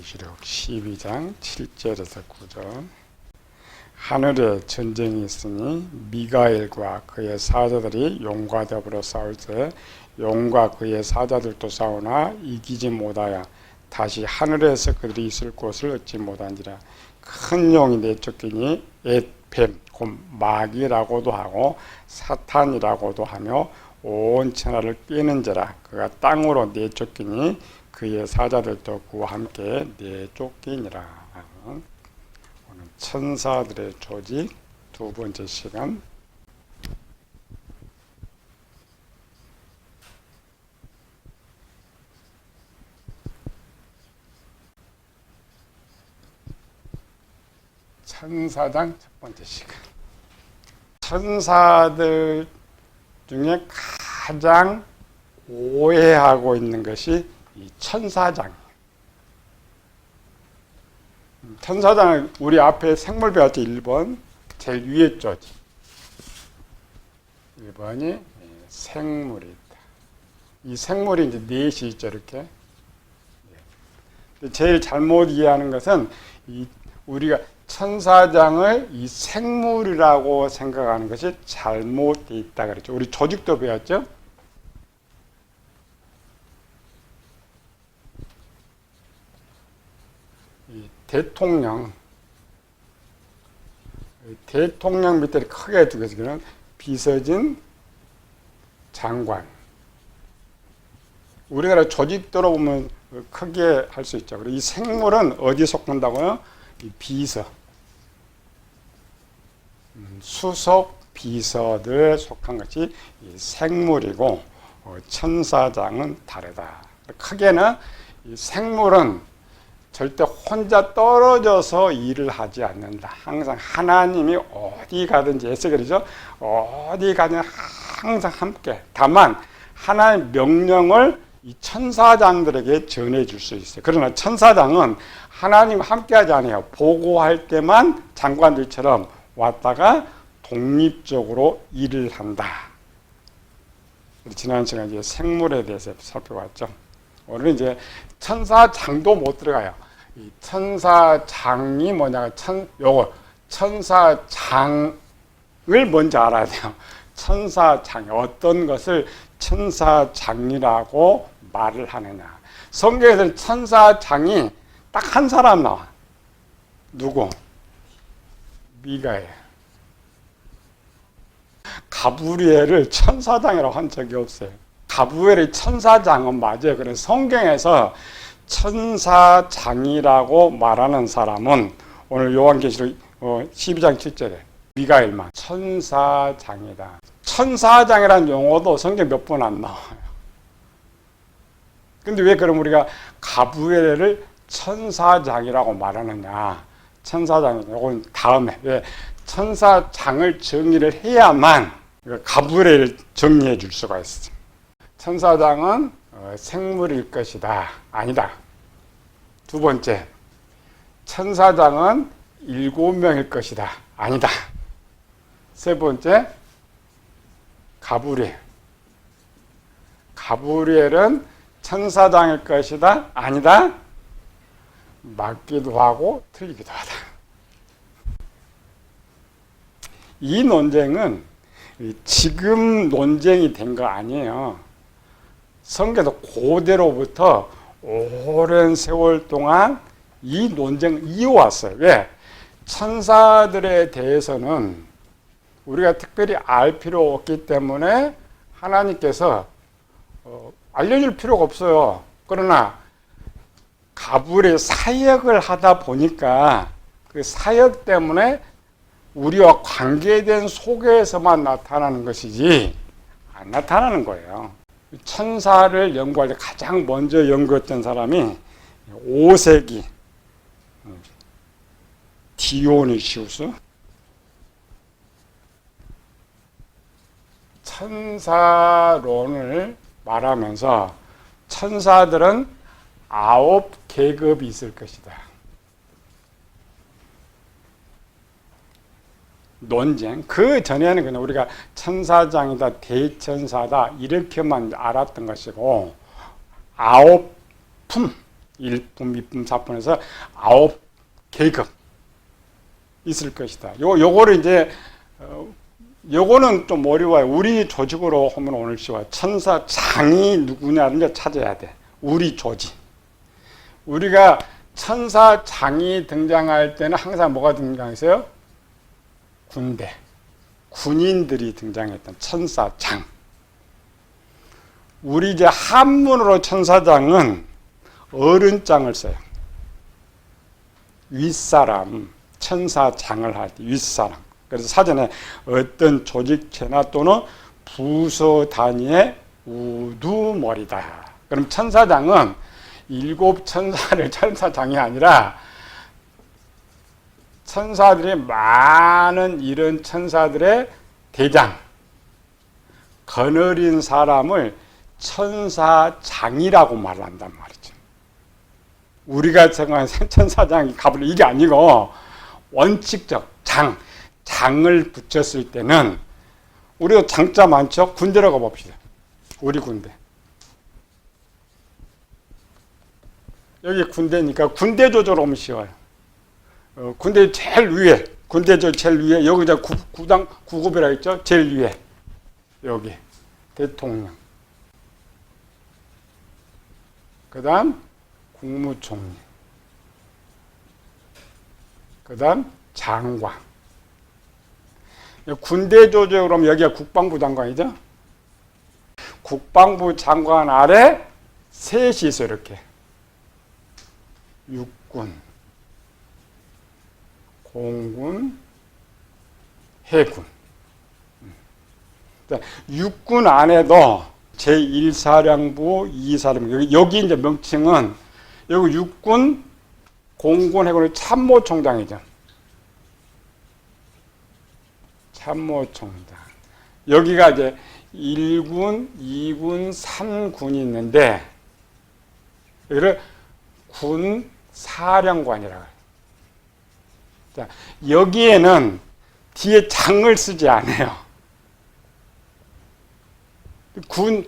요한계시록 12장 7절에서 9절. 하늘에 전쟁이 있으니 미가엘과 그의 사자들이 용과 더불어 싸울 때 용과 그의 사자들도 싸우나 이기지 못하여 다시 하늘에서 그들이 있을 곳을 얻지 못한지라. 큰 용이 내쫓기니 뱀, 곧 마귀라고도 하고 사탄이라고도 하며 온 천하를 꿰는지라. 그가 땅으로 내쫓기니 그의 사자들도 그와 함께 내쫓기니라. 오늘 천사들의 조직 두 번째 시간. 천사장 첫 번째 시간. 천사들 중에 가장 오해하고 있는 것이 이 천사장이에요. 천사장은 우리 앞에 생물 배웠죠. 1번 제일 위에 조직. 1번이 생물이 있다. 이 생물이 이제 넷이 있죠. 이렇게. 제일 잘못 이해하는 것은 우리가 천사장을 이 생물이라고 생각하는 것이 잘못되어 있다 그랬죠. 우리 조직도 배웠죠. 대통령 밑에 크게 두개서는 비서진, 장관. 우리나라 조직도로 보면 크게 할 수 있죠. 그리고 이 생물은 어디에 속한다고요? 이 비서, 수석 비서들에 속한 것이 이 생물이고, 천사장은 다르다. 크게는 이 생물은 절대 혼자 떨어져서 일을 하지 않는다. 항상 하나님이 어디 가든지 에스겔이죠. 어디 가든 항상 함께. 다만 하나님의 명령을 이 천사장들에게 전해줄 수 있어요. 그러나 천사장은 하나님과 함께하지 않아요. 보고할 때만 장관들처럼 왔다가 독립적으로 일을 한다. 지난 시간에 이제 생물에 대해서 살펴봤죠. 오늘은 이제 천사장도 못 들어가요. 이 천사장이 뭐냐? 천사장을 먼저 알아야 돼요. 천사장, 어떤 것을 천사장이라고 말을 하느냐. 성경에서는 천사장이 딱 한 사람 나와. 누구? 미가엘. 가브리엘을 천사장이라고 한 적이 없어요. 가브리엘이 천사장은 맞아요. 그래서 성경에서 천사장이라고 말하는 사람은 오늘 요한계시록 12장 7절에 미가엘만 천사장이다. 천사장이라는 용어도 성경 몇 번 안 나와요. 근데 왜 그럼 우리가 가브리엘을 천사장이라고 말하느냐? 천사장이 이건 다음에 왜 천사장을 정의를 해야만 가브리엘을 정리해 줄 수가 있어. 천사장은 생물일 것이다. 아니다. 두 번째, 천사장은 7명일 것이다. 아니다. 세 번째, 가브리엘. 가브리엘은 천사장일 것이다. 아니다. 맞기도 하고 틀리기도 하다. 이 논쟁은 지금 논쟁이 된 거 아니에요. 성경에서 고대로부터 오랜 세월 동안 이 논쟁을 이어왔어요. 왜? 천사들에 대해서는 우리가 특별히 알 필요 없기 때문에 하나님께서 알려줄 필요가 없어요. 그러나 가브리엘 사역을 하다 보니까 그 사역 때문에 우리와 관계된 속에서만 나타나는 것이지 안 나타나는 거예요. 천사를 연구할 때 가장 먼저 연구했던 사람이 5세기 디오니시우스. 천사론을 말하면서 천사들은 9계급이 있을 것이다. 논쟁. 그 전에는 그냥 우리가 천사장이다, 대천사다 이렇게만 알았던 것이고 9품, 1품, 2품, 4품에서 9계급 있을 것이다. 요거를 이제 요거는 좀 어려워요. 우리 조직으로 하면 오늘 쉬워요. 천사장이 누구냐를 이제 찾아야 돼. 우리 조직. 우리가 천사장이 등장할 때는 항상 뭐가 등장했어요? 군대. 군인들이 등장했던 천사장. 우리 이제 한문으로 천사장은 어른장을 써요. 윗사람, 천사장을 할 때 윗사람. 그래서 사전에 어떤 조직체나 또는 부서 단위의 우두머리다. 그럼 천사장은 7천사를 천사장이 아니라 천사들이 많은 이런 천사들의 대장, 거느린 사람을 천사장이라고 말한단 말이죠. 우리가 생각하는 천사장이 가불 이게 아니고 원칙적 장을 붙였을 때는 우리가 장자 많죠? 군대로 가봅시다. 우리 군대. 여기 군대니까 군대 조절 오면 쉬워요. 군대 제일 위에, 군대 제일 위에, 여기 이제 구당, 구급이라 했죠? 제일 위에. 여기. 대통령. 그 다음, 국무총리. 그 다음, 장관. 군대 조직으로 그러면 여기가 국방부 장관이죠? 국방부 장관 아래 셋이 있어, 이렇게. 육군, 공군, 해군. 육군 안에도 제1사령부, 2사령부, 여기 이제 명칭은 여기 육군, 공군, 해군의 참모총장이죠. 참모총장. 여기가 이제 1군, 2군, 3군이 있는데 여기를 군 사령관이라고 해요. 자, 여기에는 뒤에 장을 쓰지 않아요. 군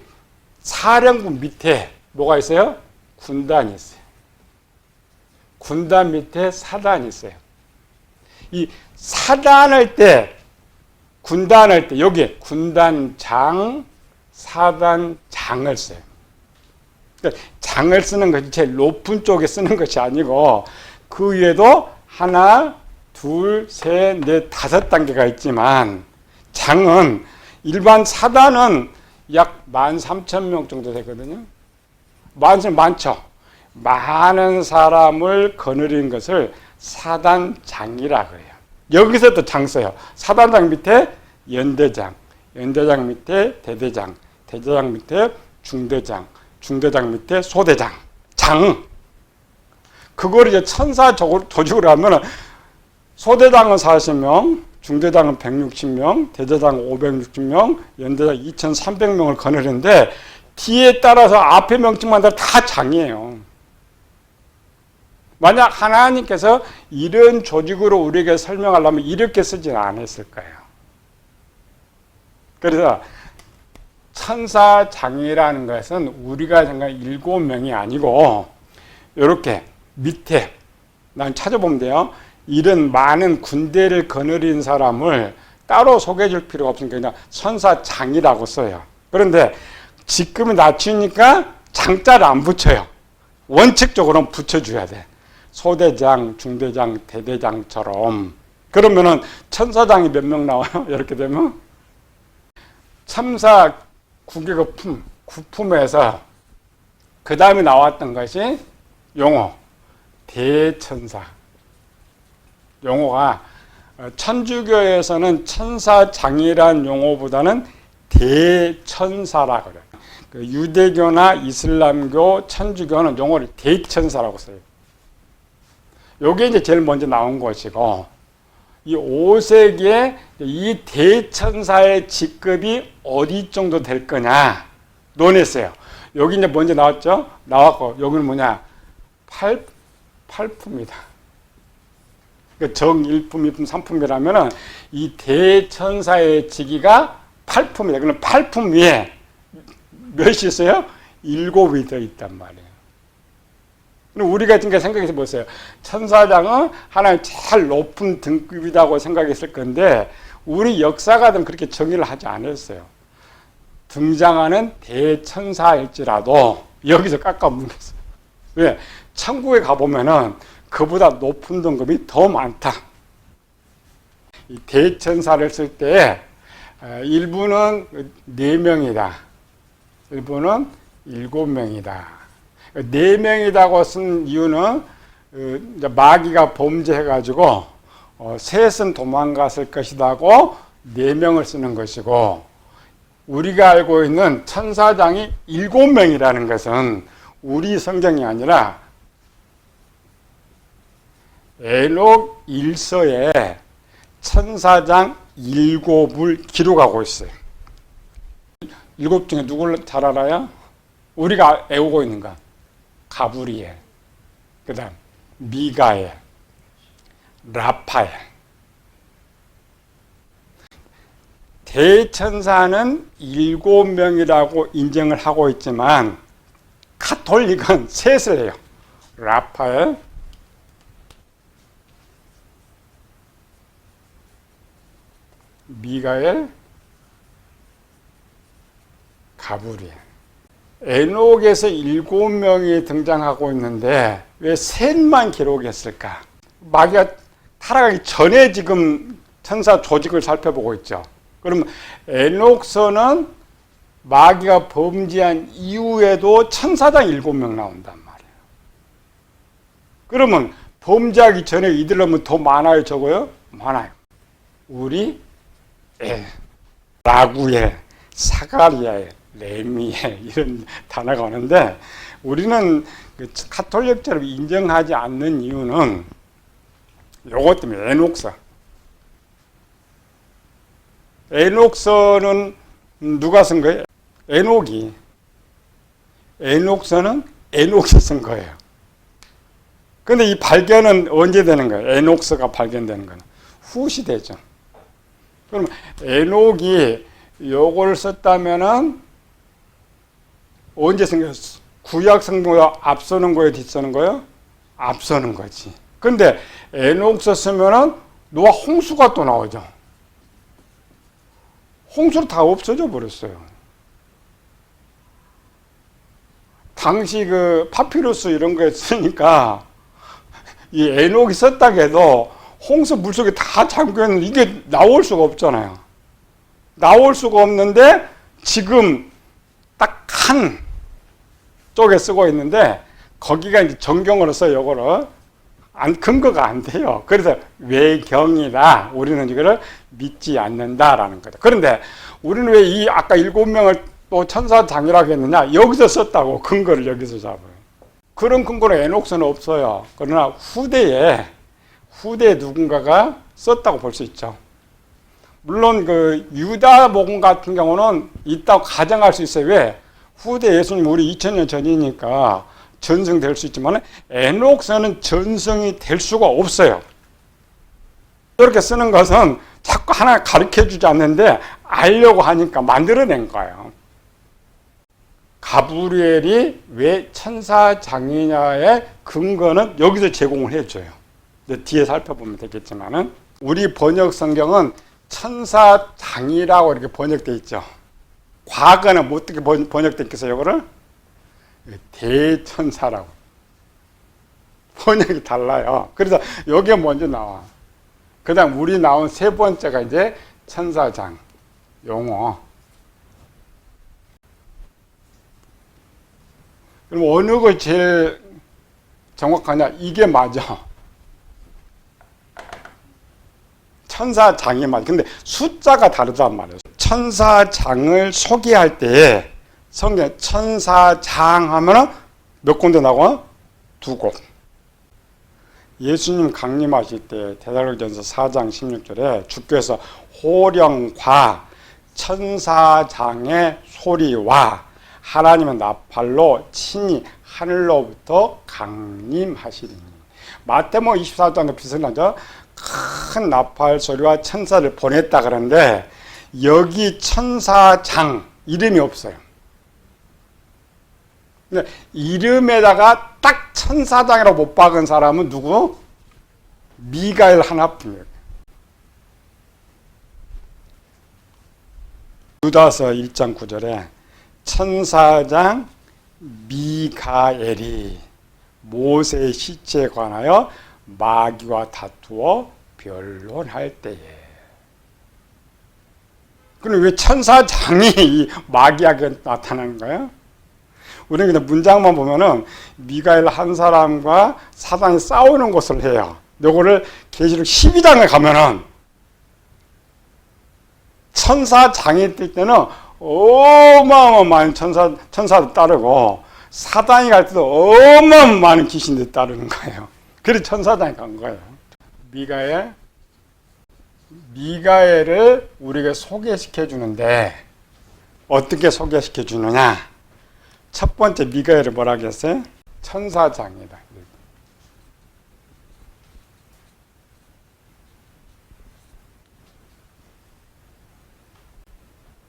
사령부 밑에 뭐가 있어요? 군단이 있어요. 군단 밑에 사단이 있어요. 이 사단할 때, 군단할 때 여기 군단장, 사단장을 써요. 그러니까 장을 쓰는 것이 제일 높은 쪽에 쓰는 것이 아니고 그 위에도 하나, 둘, 셋, 넷, 5단계가 있지만 장은 일반 사단은 약 13,000명 정도 되거든요. 많죠. 많은 사람을 거느린 것을 사단장이라고 해요. 여기서 또 장 써요. 사단장 밑에 연대장, 연대장 밑에 대대장, 대대장 밑에 중대장, 중대장 밑에 소대장, 장. 그걸 이제 천사 조직으로 하면 소대장은 40명, 중대장은 160명, 대대장 560명, 연대장 2,300명을 거느리는데 뒤에 따라서 앞에 명칭만 다 장이에요. 만약 하나님께서 이런 조직으로 우리에게 설명하려면 이렇게 쓰지는 않았을 거예요. 그래서 천사장이라는 것은 우리가 생각하는 7명이 아니고 이렇게 밑에 난 찾아보면 돼요. 이런 많은 군대를 거느린 사람을 따로 소개해 줄 필요가 없으니까 그냥 천사장이라고 써요. 그런데 지금은 낮추니까 장자를 안 붙여요. 원칙적으로는 붙여줘야 돼. 소대장, 중대장, 대대장처럼. 그러면은 천사장이 몇 명 나와요? 이렇게 되면 참사 9개국 품, 9품에서 그 다음에 나왔던 것이 용어, 대천사. 용어가 천주교에서는 천사장이란 용어보다는 대천사라고 그래요. 그 유대교나 이슬람교, 천주교는 용어를 대천사라고 써요. 요게 이제 제일 먼저 나온 것이고, 이 5세기에 이 대천사의 직급이 어디 정도 될 거냐 논했어요. 여기 이제 먼저 나왔죠? 나왔고, 여기는 뭐냐? 8품이다. 정 1품, 2품, 3품이라면은 이 대천사의 직위가 8품이다. 그럼 8품 위에 몇이 있어요? 7이 더 있단 말이에요. 그럼 우리가 지금 생각해서 보세요. 천사장은 하나의 제일 높은 등급이라고 생각했을 건데 우리 역사가든 그렇게 정의를 하지 않았어요. 등장하는 대천사일지라도 여기서 깎아뭉겼어요. 왜? 천국에 가보면은 그보다 높은 등급이 더 많다. 이 대천사를 쓸 때 일부는 4명이다. 일부는 7명이다. 4명이라고 쓴 이유는 마귀가 범죄해가지고 셋은 도망갔을 것이라고 4명을 쓰는 것이고 우리가 알고 있는 천사장이 7명이라는 것은 우리 성경이 아니라 에녹 1서에 천사장 7을 기록하고 있어요. 7 중에 누굴 잘 알아요? 우리가 애우고 있는 거. 가브리엘, 그 다음 미가엘, 라파엘. 대천사는 7명이라고 인정을 하고 있지만 가톨릭은 셋을 해요. 라파엘, 미가엘, 가브리엘. 에녹에서 7명이 등장하고 있는데 왜 셋만 기록했을까? 마귀가 타락하기 전에 지금 천사 조직을 살펴보고 있죠. 그러면 에녹서는 마귀가 범죄한 이후에도 천사장 7명 나온단 말이에요. 그러면 범죄하기 전에 이들은 더 많아요, 적어요? 많아요. 우리 라구엘, 사가리아엘, 레미엘 이런 단어가 오는데 우리는 가톨릭처럼 인정하지 않는 이유는 요것 때문에 에녹서는 누가 쓴 거예요? 에녹서는 에녹이 쓴 거예요. 근데 이 발견은 언제 되는 거예요? 에녹서가 발견되는 거는 후시대죠. 그럼 에녹이 요걸 썼다면은 언제 생겼어? 구약 성경보다 앞서는 거예요, 뒤서는 거예요? 앞서는 거지. 근데 에녹서 쓰면은 노아 홍수가 또 나오죠. 홍수로 다 없어져 버렸어요. 당시 그 파피루스 이런 거에 쓰니까 이 에녹이 썼다고 해도 홍수 물속에 다 잠겨있는 이게 나올 수가 없잖아요. 나올 수가 없는데 지금 딱 한 쪽에 쓰고 있는데 거기가 이제 정경으로 써요. 요거를 근거가 안 돼요. 그래서 외경이다. 우리는 이거를 믿지 않는다라는 거죠. 그런데 우리는 왜 이 아까 7명을 또 천사장이라고 했느냐? 여기서 썼다고 근거를 여기서 잡아요. 그런 근거는 에녹서는 없어요. 그러나 후대에 누군가가 썼다고 볼 수 있죠. 물론 그 유다복음 같은 경우는 있다고 가정할 수 있어요. 왜? 후대 예수님 우리 2000년 전이니까 전승될 수 있지만 에녹서는 전승이 될 수가 없어요. 이렇게 쓰는 것은 자꾸 하나 가르쳐주지 않는데 알려고 하니까 만들어낸 거예요. 가브리엘이 왜 천사장이냐의 근거는 여기서 제공을 해줘요. 뒤에 살펴보면 되겠지만은 우리 번역 성경은 천사장이라고 이렇게 번역되어 있죠. 과거는 어떻게 번역됐겠어요? 이거를 대천사라고 번역이 달라요. 그래서 여기에 먼저 나와. 그 다음 우리 나온 세 번째가 이제 천사장 용어. 그럼 어느 거 제일 정확하냐? 이게 맞아. 천사장이 맞아. 근데 숫자가 다르단 말이에요. 천사장을 소개할 때 성경 천사장 하면은 몇 군데 나와? 2곳. 예수님 강림하실 때 데살로니가전서 4장 16절에 주께서 호령과 천사장의 소리와 하나님의 나팔로 친히 하늘로부터 강림하시리니. 마태복음 24장도 비슷하죠. 큰 나팔 소리와 천사를 보냈다 그러는데 여기 천사장 이름이 없어요. 근데 이름에다가 딱 천사장이라고 못 박은 사람은 누구? 미가엘 하나뿐이에요. 유다서 1장 9절에 천사장 미가엘이 모세의 시체에 관하여 마귀와 다투어 변론할 때에. 그럼 왜 천사장이 이 마귀에게 나타나는 거예요? 우리는 그냥 문장만 보면은 미가엘 한 사람과 사단이 싸우는 것을 해요. 요거를 계시록 12장에 가면은 천사장이 뜰 때는 어마어마한 천사도 따르고 사단이 갈 때도 어마어마한 귀신들이 따르는 거예요. 그래서 천사장이 간 거예요. 미가엘을 우리에게 소개시켜 주는데 어떻게 소개시켜 주느냐? 첫 번째 미가엘을 뭐라 하겠어요? 천사장이다.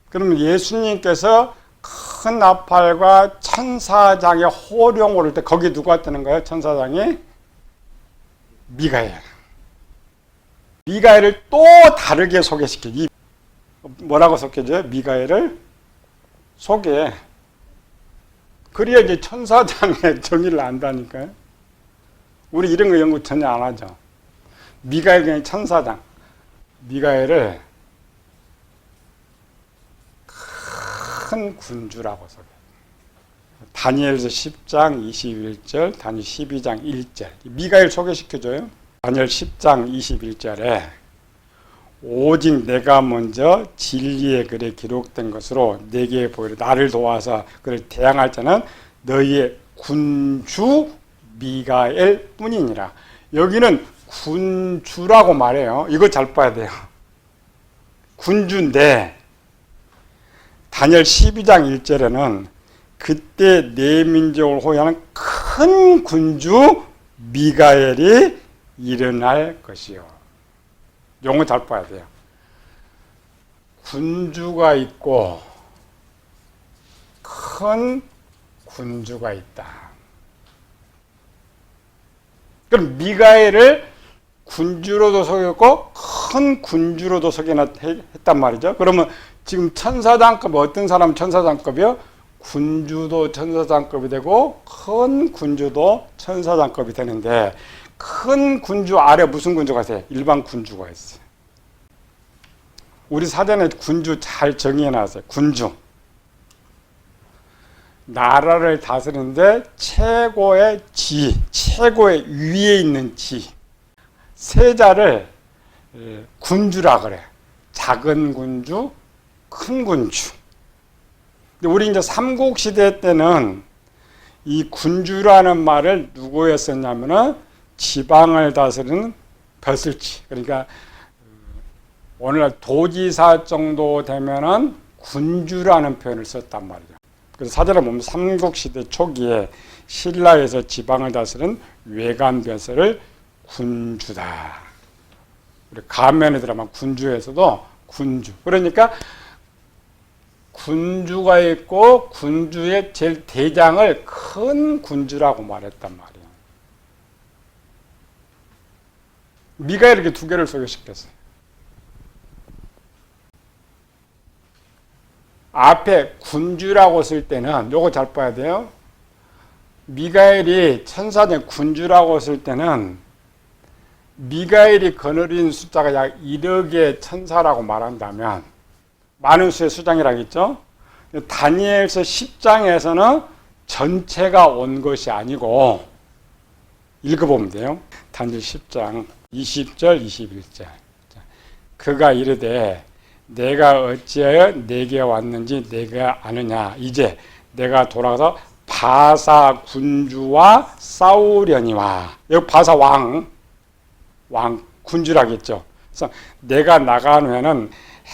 그러면 예수님께서 큰 나팔과 천사장의 호령 오를 때 거기 누가 뜨는 거예요? 천사장이? 미가엘. 미가엘을 또 다르게 소개시켜. 뭐라고 소개해줘요? 미가엘을 소개해. 그래야 이제 천사장의 정의를 안다니까요. 우리 이런 거 연구 전혀 안 하죠. 미가엘 그냥 천사장. 미가엘을 큰 군주라고 소개. 다니엘서 10장 21절, 다니엘 12장 1절. 미가엘 소개시켜줘요. 다니엘 10장 21절에 오직 내가 먼저 진리의 글에 기록된 것으로 내게 보이려 나를 도와서 그를 대항할 자는 너희의 군주 미가엘 뿐이니라. 여기는 군주라고 말해요. 이거 잘 봐야 돼요. 군주인데 다니엘 12장 1절에는 그때 내 민족을 호위하는 큰 군주 미가엘이 일어날 것이요. 용어 잘 봐야 돼요. 군주가 있고 큰 군주가 있다. 그럼 미가엘을 군주로도 속였고 큰 군주로도 소개했단 말이죠. 그러면 지금 천사장급 어떤 사람은 천사장급이요? 군주도 천사장급이 되고 큰 군주도 천사장급이 되는데 큰 군주 아래 무슨 군주가 있어요? 일반 군주가 있어요. 우리 사전에 군주 잘 정의해 놨어요. 군주. 나라를 다스리는데 최고의 지, 최고의 위에 있는 지. 세자를 군주라 그래. 작은 군주, 큰 군주. 근데 우리 이제 삼국시대 때는 이 군주라는 말을 누구에 썼냐면은 지방을 다스리는 벼슬치. 그러니까 오늘날 도지사 정도 되면은 군주라는 표현을 썼단 말이죠. 그래서 사전에 보면 삼국시대 초기에 신라에서 지방을 다스리는 외관벼슬을 군주다. 우리 가면에 들어가면 군주에서도 군주. 그러니까 군주가 있고 군주의 제일 대장을 큰 군주라고 말했단 말이에요. 미가엘 이렇게 두 개를 소개시켰어요. 앞에 군주라고 쓸 때는 요거 잘 봐야 돼요. 미가엘이 천사장 군주라고 쓸 때는 미가엘이 거느린 숫자가 약 1억의 천사라고 말한다면 많은 수의 수장이라겠죠. 다니엘서 10장에서는 전체가 온 것이 아니고 읽어보면 돼요. 다니엘 10장 20절 21절. 그가 이르되 내가 어찌하여 내게 왔는지 내가 아느냐. 이제 내가 돌아가서 바사 군주와 싸우려니와. 여기 바사 왕 군주라겠죠. 그래서 내가 나간 후에는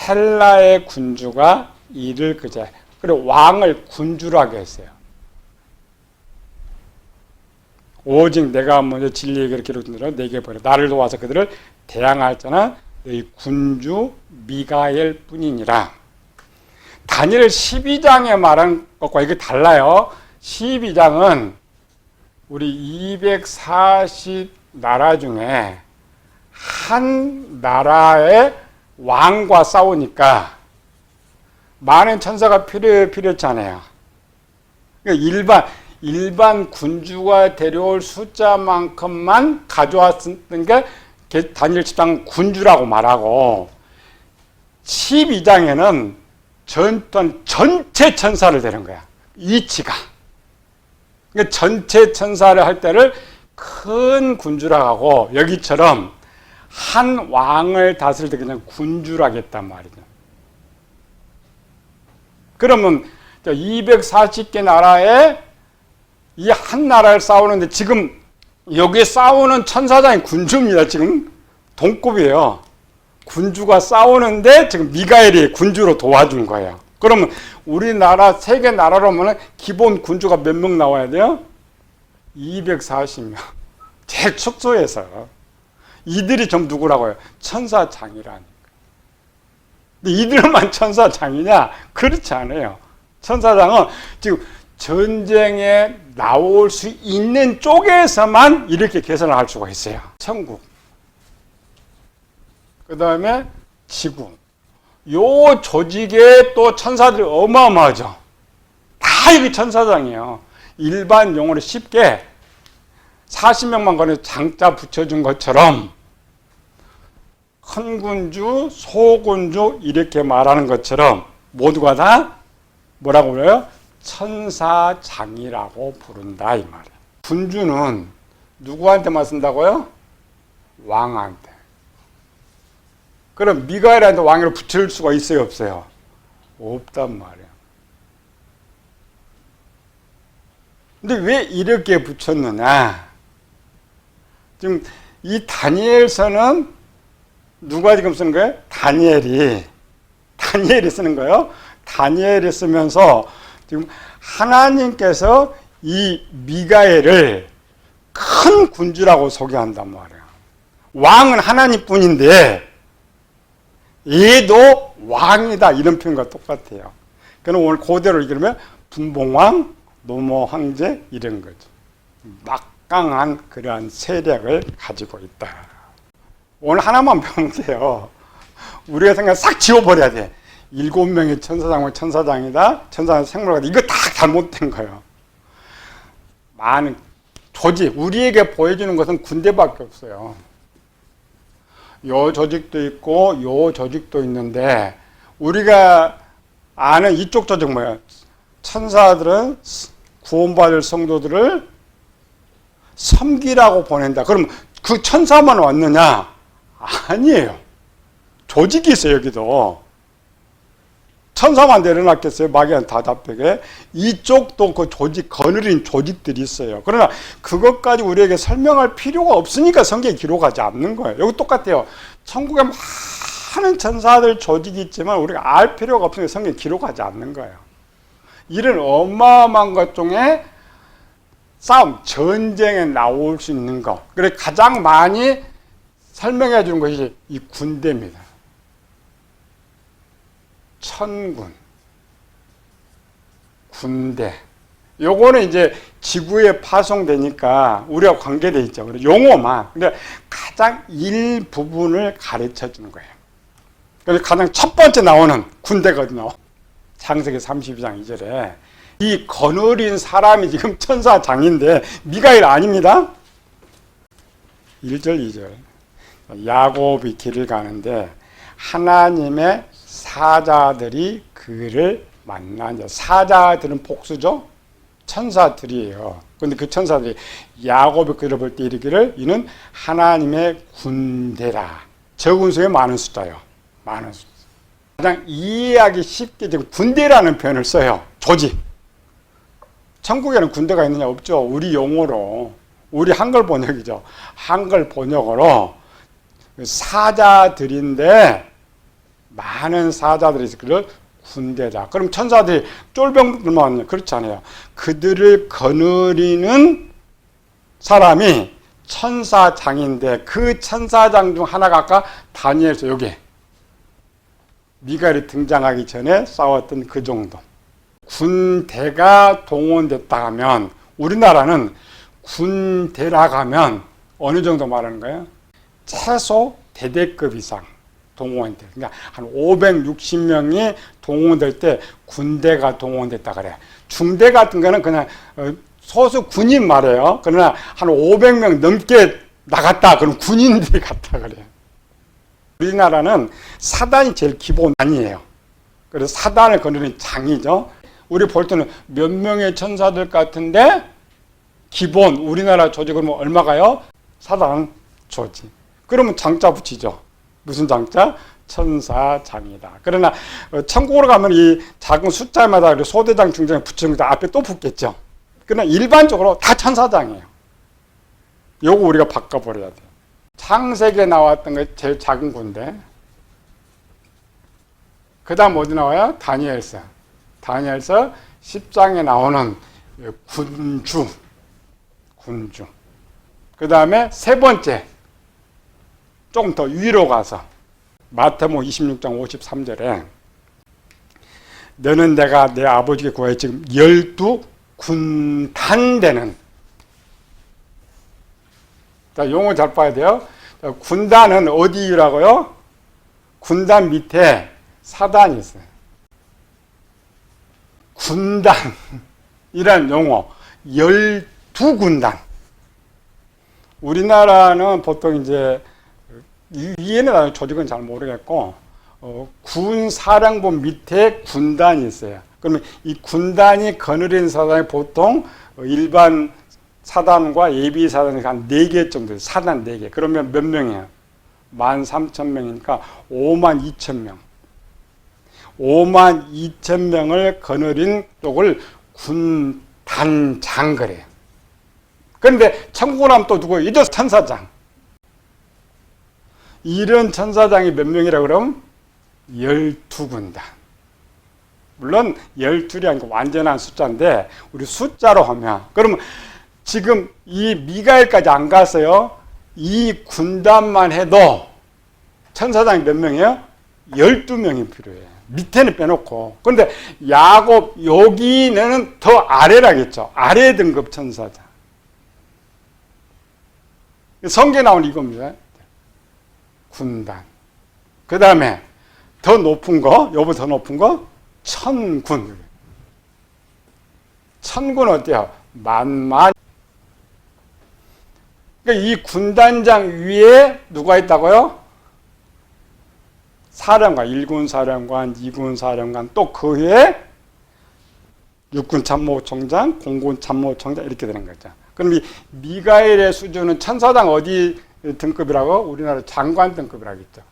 헬라의 군주가 이를 그제. 그리고 왕을 군주라고 했어요. 오직 내가 먼저 진리의 글을 기록된 대로 내게 보여 나를 도와서 그들을 대항할 자는 너희 군주 미가엘 뿐이니라. 다니엘 12장에 말한 것과 이게 달라요. 12장은 우리 240 나라 중에 한 나라의 왕과 싸우니까 많은 천사가 필요했잖아요. 그러니까 일반 군주가 데려올 숫자만큼만 가져왔던 게 다니엘 10장 군주라고 말하고 12장에는 전체 천사를 데려온 거야. 이치가. 그러니까 전체 천사를 할 때를 큰 군주라고 하고 여기처럼 한 왕을 다스릴 때 그냥 군주라고 했단 말이죠. 그러면 240개 나라에 이 한 나라를 싸우는데 지금 여기 싸우는 천사장이 군주입니다. 지금 동급이에요. 군주가 싸우는데 지금 미가엘이 군주로 도와준 거예요. 그러면 우리나라 세계 나라로 하면 기본 군주가 몇 명 나와야 돼요? 240명. 제일 축소해서. 이들이 좀 누구라고 해요? 천사장이라니까. 근데 이들만 천사장이냐? 그렇지 않아요. 천사장은 지금 전쟁에 나올 수 있는 쪽에서만 이렇게 계산을 할 수가 있어요. 천국. 그 다음에 지구. 요 조직에 또 천사들이 어마어마하죠. 다 이게 천사장이에요. 일반 용어로 쉽게 40명만 거는 장자 붙여준 것처럼 큰 군주, 소군주 이렇게 말하는 것처럼 모두가 다 뭐라고 그래요? 천사장이라고 부른다 이 말이에요. 군주는 누구한테만 쓴다고요? 왕한테. 그럼 미가엘한테 왕으로 붙일 수가 있어요, 없어요? 없단 말이에요. 근데 왜 이렇게 붙였느냐? 지금 이 다니엘서는 누가 지금 쓰는 거예요? 다니엘이 쓰는 거예요. 다니엘이 쓰면서 지금 하나님께서 이 미가엘을 큰 군주라고 소개한단 말이에요. 왕은 하나님뿐인데 얘도 왕이다 이런 표현과 똑같아요. 그럼 오늘 그대로 읽으면 분봉왕, 노모 황제 이런 거죠. 막강한 그러한 세력을 가지고 있다. 오늘 하나만 배우면 돼요. 우리가 생각 싹 지워버려야 돼. 7명의 천사장은 천사장이다. 천사는 생물학이다. 이거 다 잘못된 거예요. 많은 조직, 우리에게 보여주는 것은 군대밖에 없어요. 요 조직도 있고 요 조직도 있는데 우리가 아는 이쪽 조직 뭐예요? 천사들은 구원받을 성도들을 섬기라고 보낸다. 그럼 그 천사만 왔느냐? 아니에요. 조직이 있어요, 여기도. 천사만 내려놨겠어요? 마귀한 다답하게. 이쪽도 그 조직, 거느린 조직들이 있어요. 그러나 그것까지 우리에게 설명할 필요가 없으니까 성경에 기록하지 않는 거예요. 여기 똑같아요. 천국에 많은 천사들 조직이 있지만 우리가 알 필요가 없으니까 성경에 기록하지 않는 거예요. 이런 어마어마한 것 중에 싸움, 전쟁에 나올 수 있는 것. 그래 가장 많이 설명해 주는 것이 이 군대입니다. 천군, 군대. 요거는 이제 지구에 파송되니까 우리가 관계돼 있죠. 그래서 용어만. 근데 가장 일부분을 가르쳐 주는 거예요. 그래서 가장 첫 번째 나오는 군대거든요. 창세기 32장 2절에. 이 거느린 사람이 지금 천사장인데 미가엘 아닙니다. 1절 2절. 야곱이 길을 가는데 하나님의 사자들이 그를 만나냐. 사자들은 복수죠. 천사들이에요. 그런데 그 천사들이 야곱이 그를 볼 때 이르기를 이는 하나님의 군대라. 적은 수에 많은 숫자요. 많은 숫자. 가장 이해하기 쉽게 지금 군대라는 표현을 써요. 조직. 천국에는 군대가 있느냐? 없죠. 우리 용어로. 우리 한글 번역이죠. 한글 번역으로 사자들인데 많은 사자들이 있을 그를 군대다. 그럼 천사들이 쫄병들만 왔냐? 그렇지 않아요. 그들을 거느리는 사람이 천사장인데 그 천사장 중 하나가 아까 다니엘서 여기 미가엘이 등장하기 전에 싸웠던 그 정도. 군대가 동원됐다 하면 우리나라는 군대라고 하면 어느 정도 말하는 거예요? 최소 대대급 이상 동원될. 그러니까 한 560명이 동원될 때 군대가 동원됐다 그래. 중대 같은 거는 그냥 소수 군인 말이에요. 그러나 한 500명 넘게 나갔다. 그럼 군인들이 갔다 그래요. 우리나라는 사단이 제일 기본단이에요. 그래서 사단을 거느리는 장이죠. 우리 볼 때는 몇 명의 천사들 같은데 기본 우리나라 조직은 뭐 얼마가요? 사단 조직. 그러면 장자 붙이죠. 무슨 장자? 천사장이다. 그러나 천국으로 가면 이 작은 숫자마다 소대장, 중대장 붙이는 거 앞에 또 붙겠죠. 그러나 일반적으로 다 천사장이에요. 요거 우리가 바꿔버려야 돼요. 창세기에 나왔던 게 제일 작은 군대. 그 다음 어디 나와요? 다니엘서. 다니엘서 10장에 나오는 군주. 그 다음에 세 번째, 조금 더 위로 가서 마태복음 26장 53절에 너는 내가 내 아버지께 구하여 지금 12군단 되는, 자, 용어 잘 봐야 돼요. 자, 군단은 어디라고요? 군단 밑에 사단이 있어요. 군단이란 용어 12군단. 우리나라는 보통 이제 위에는 조직은 잘 모르겠고 군사령부 밑에 군단이 있어요. 그러면 이 군단이 거느린 사단이 보통 일반 사단과 예비 사단이 한 4개 정도, 사단 4개. 그러면 몇 명이에요? 13,000명이니까 52,000명. 52,000명을 거느린 쪽을 군단장 그래요. 그런데 천국을 하면 또 누구예요? 이제 천사장. 이런 천사장이 몇 명이라 그러면 12군단. 물론 12이 아니고 완전한 숫자인데 우리 숫자로 하면, 그러면 지금 이 미가엘까지 안 갔어요. 이 군단만 해도 천사장이 몇 명이에요? 12명이 필요해요. 밑에는 빼놓고. 그런데 야곱 여기는 더 아래라겠죠. 아래 등급 천사장. 성경에 나오는 이겁니다. 군단. 그 다음에 더 높은 거, 요번 더 높은 거, 천군. 천군 어때요? 만만. 그러니까 이 군단장 위에 누가 있다고요? 사령관, 1군 사령관, 2군 사령관, 또 그 위에 육군 참모총장, 공군 참모총장 이렇게 되는 거죠. 그럼 이 미가엘의 수준은 천사장 어디 등급이라고? 우리나라 장관 등급이라고 했죠.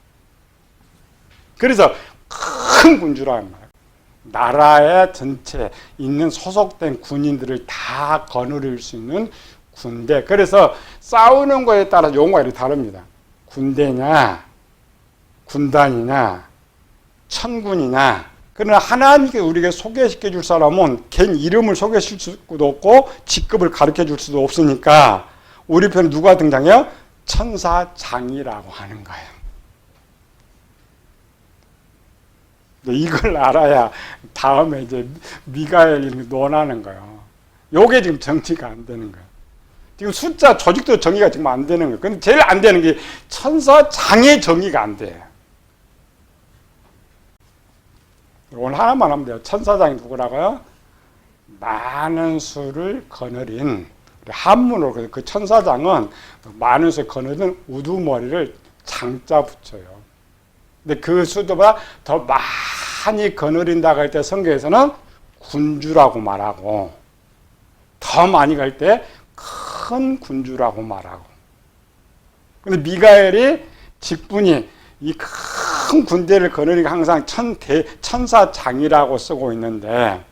그래서 큰 군주라는 말이에요. 나라의 전체 있는 소속된 군인들을 다 거느릴 수 있는 군대. 그래서 싸우는 거에 따라 용어가 이렇게 다릅니다. 군대냐, 군단이냐, 천군이냐. 그러나 하나님께 우리에게 소개시켜 줄 사람은 걔 이름을 소개시킬 수도 없고 직급을 가르쳐 줄 수도 없으니까 우리 편에 누가 등장해요? 천사장이라고 하는 거예요. 이걸 알아야 다음에 이제 미가엘이 논하는 거예요. 요게 지금 정치가 안 되는 거예요. 지금 숫자 조직도 정의가 지금 안 되는 거예요. 근데 제일 안 되는 게 천사장의 정의가 안 돼요. 오늘 하나만 하면 돼요. 천사장이 누구라고요? 많은 수를 거느린, 한문으로 그 천사장은 많은 수를 거느린 우두머리를 장자 붙여요. 근데 그 수도보다 더 많이 거느린다고 할 때 성경에서는 군주라고 말하고, 더 많이 갈 때 큰 군주라고 말하고. 근데 미가엘이 직분이 이 큰 군대를 거느리고 항상 천사장이라고 쓰고 있는데,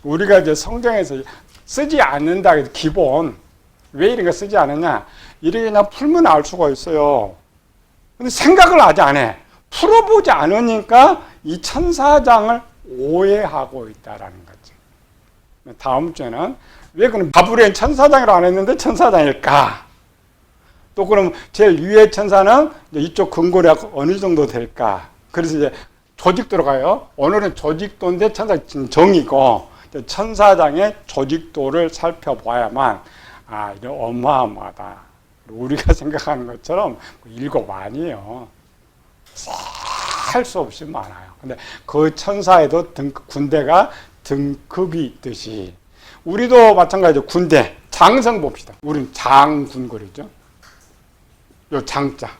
우리가 이제 성경에서 쓰지 않는다 해서 기본, 왜 이런 거 쓰지 않느냐? 이렇게 그냥 풀면 알 수가 있어요. 근데 생각을 아직 안 해. 풀어보지 않으니까 이 천사장을 오해하고 있다라는 거죠. 다음 주에는 왜 그럼 바브리엔 천사장이라고 안 했는데 천사장일까? 또 그럼 제일 위의 천사는 이쪽 근거리하고 어느 정도 될까? 그래서 이제 조직 들어가요. 오늘은 조직도인데 천사 정이고 천사장의 조직도를 살펴봐야만 이게 어마어마하다. 우리가 생각하는 것처럼 7 아니에요. 셀 수 없이 많아요. 근데 그 천사에도 군대가 등급이 있듯이 우리도 마찬가지죠. 군대 장성 봅시다. 우린 장군 그러죠. 요 장자.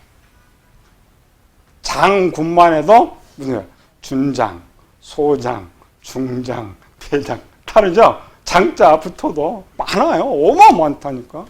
장군만 해도 무슨 준장, 소장, 중장, 대장 다르죠? 장자 붙어도 많아요. 어마어마하다니까.